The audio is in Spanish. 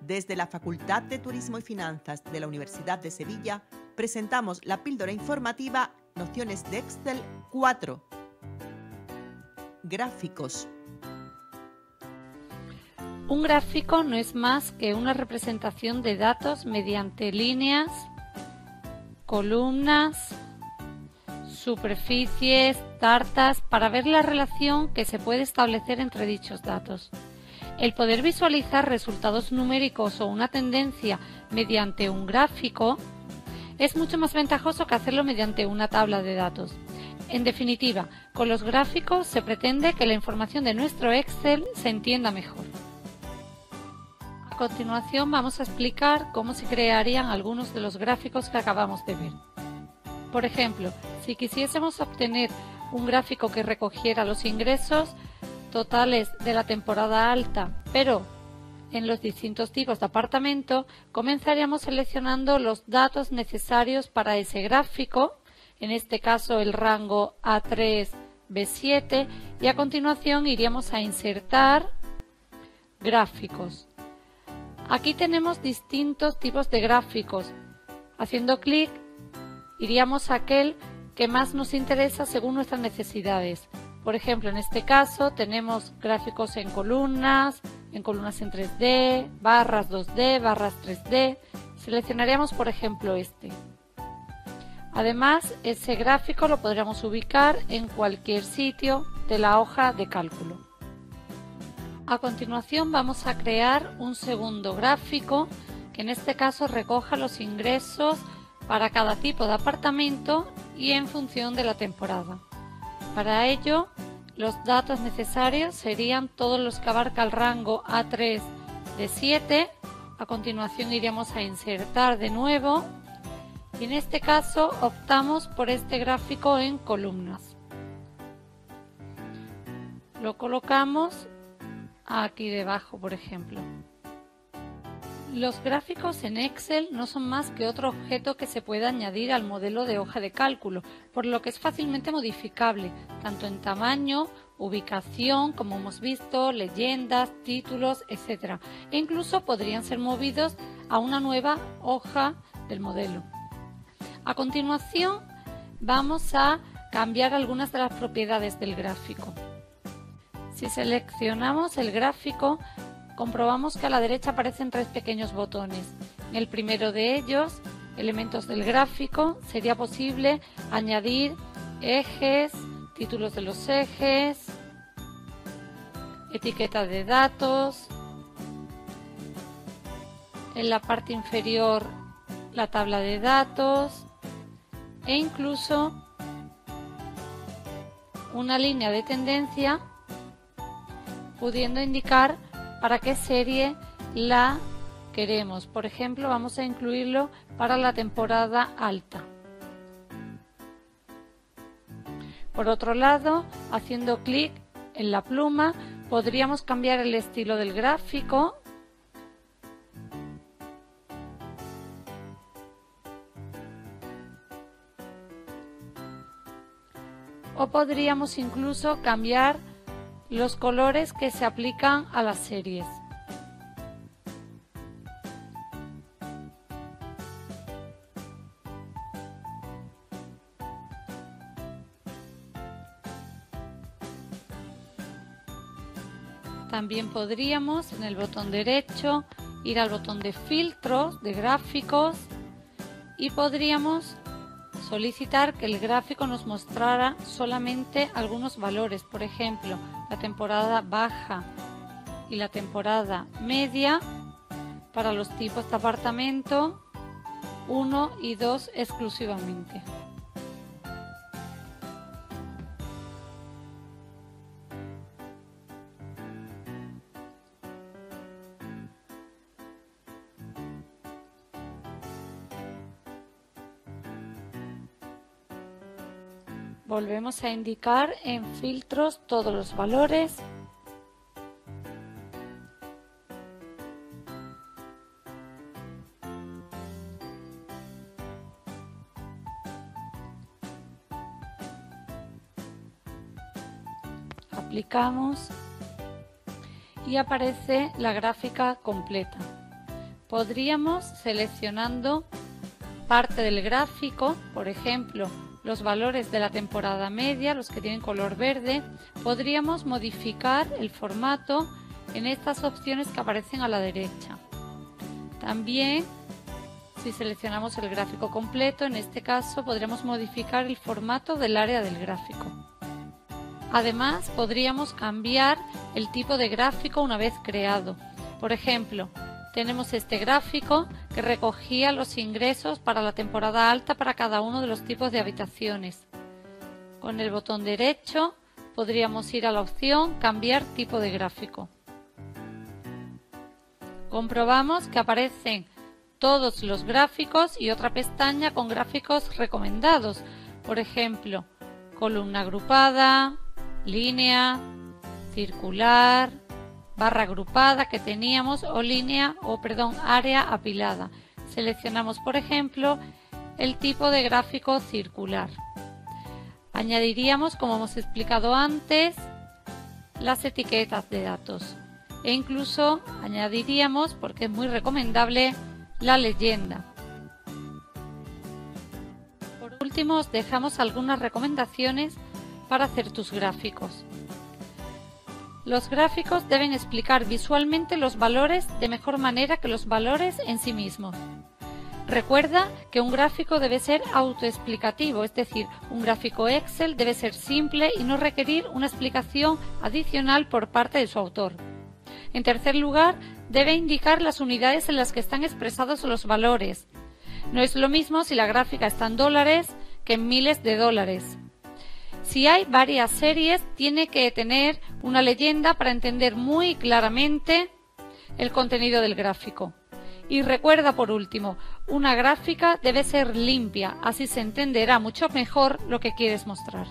Desde la Facultad de Turismo y Finanzas de la Universidad de Sevilla, presentamos la píldora informativa Nociones de Excel 4. Gráficos. Un gráfico no es más que una representación de datos mediante líneas, columnas, superficies, tartas, para ver la relación que se puede establecer entre dichos datos. El poder visualizar resultados numéricos o una tendencia mediante un gráfico es mucho más ventajoso que hacerlo mediante una tabla de datos. En definitiva, con los gráficos se pretende que la información de nuestro Excel se entienda mejor. A continuación vamos a explicar cómo se crearían algunos de los gráficos que acabamos de ver. Por ejemplo, si quisiésemos obtener un gráfico que recogiera los ingresos totales de la temporada alta, pero en los distintos tipos de apartamento, comenzaríamos seleccionando los datos necesarios para ese gráfico, en este caso el rango A3, B7, y a continuación iríamos a insertar gráficos. Aquí tenemos distintos tipos de gráficos. Haciendo clic, iríamos a aquel que más nos interesa según nuestras necesidades. Por ejemplo, en este caso tenemos gráficos en columnas en 3D, barras 2D, barras 3D. Seleccionaríamos, por ejemplo, este. Además, ese gráfico lo podríamos ubicar en cualquier sitio de la hoja de cálculo. A continuación vamos a crear un segundo gráfico que en este caso recoja los ingresos para cada tipo de apartamento y en función de la temporada. Para ello, los datos necesarios serían todos los que abarca el rango A3 de 7. A continuación iríamos a insertar de nuevo y en este caso optamos por este gráfico en columnas. Lo colocamos aquí debajo, por ejemplo. Los gráficos en Excel no son más que otro objeto que se puede añadir al modelo de hoja de cálculo, por lo que es fácilmente modificable, tanto en tamaño, ubicación, como hemos visto, leyendas, títulos, etc. E incluso podrían ser movidos a una nueva hoja del modelo. A continuación, vamos a cambiar algunas de las propiedades del gráfico. Si seleccionamos el gráfico, comprobamos que a la derecha aparecen tres pequeños botones. En el primero de ellos, elementos del gráfico, sería posible añadir ejes, títulos de los ejes, etiquetas de datos. En la parte inferior, la tabla de datos e incluso una línea de tendencia, pudiendo indicar para qué serie la queremos. Por ejemplo, vamos a incluirlo para la temporada alta. Por otro lado, haciendo clic en la pluma, podríamos cambiar el estilo del gráfico . O podríamos incluso cambiar los colores que se aplican a las series. También podríamos en el botón derecho ir al botón de filtros de gráficos y podríamos solicitar que el gráfico nos mostrara solamente algunos valores, por ejemplo, la temporada baja y la temporada media para los tipos de apartamento 1 y 2 exclusivamente. Volvemos a indicar en filtros todos los valores . Aplicamos y aparece la gráfica completa. podríamos, seleccionando parte del gráfico, por ejemplo, los valores de la temporada media, los que tienen color verde, podríamos modificar el formato en estas opciones que aparecen a la derecha. También, si seleccionamos el gráfico completo, en este caso podremos modificar el formato del área del gráfico. Además, podríamos cambiar el tipo de gráfico una vez creado. Por ejemplo, tenemos este gráfico que recogía los ingresos para la temporada alta para cada uno de los tipos de habitaciones. Con el botón derecho podríamos ir a la opción Cambiar tipo de gráfico. Comprobamos que aparecen todos los gráficos y otra pestaña con gráficos recomendados. Por ejemplo, columna agrupada, línea, circular, barra agrupada que teníamos o área apilada. Seleccionamos, por ejemplo, el tipo de gráfico circular. Añadiríamos, como hemos explicado antes, las etiquetas de datos e incluso añadiríamos, porque es muy recomendable, la leyenda. Por último, os dejamos algunas recomendaciones para hacer tus gráficos. Los gráficos deben explicar visualmente los valores de mejor manera que los valores en sí mismos. Recuerda que un gráfico debe ser autoexplicativo, es decir, un gráfico Excel debe ser simple y no requerir una explicación adicional por parte de su autor. En tercer lugar, debe indicar las unidades en las que están expresados los valores. No es lo mismo si la gráfica está en dólares que en miles de dólares. Si hay varias series, tiene que tener una leyenda para entender muy claramente el contenido del gráfico. Y recuerda, por último, una gráfica debe ser limpia, así se entenderá mucho mejor lo que quieres mostrar.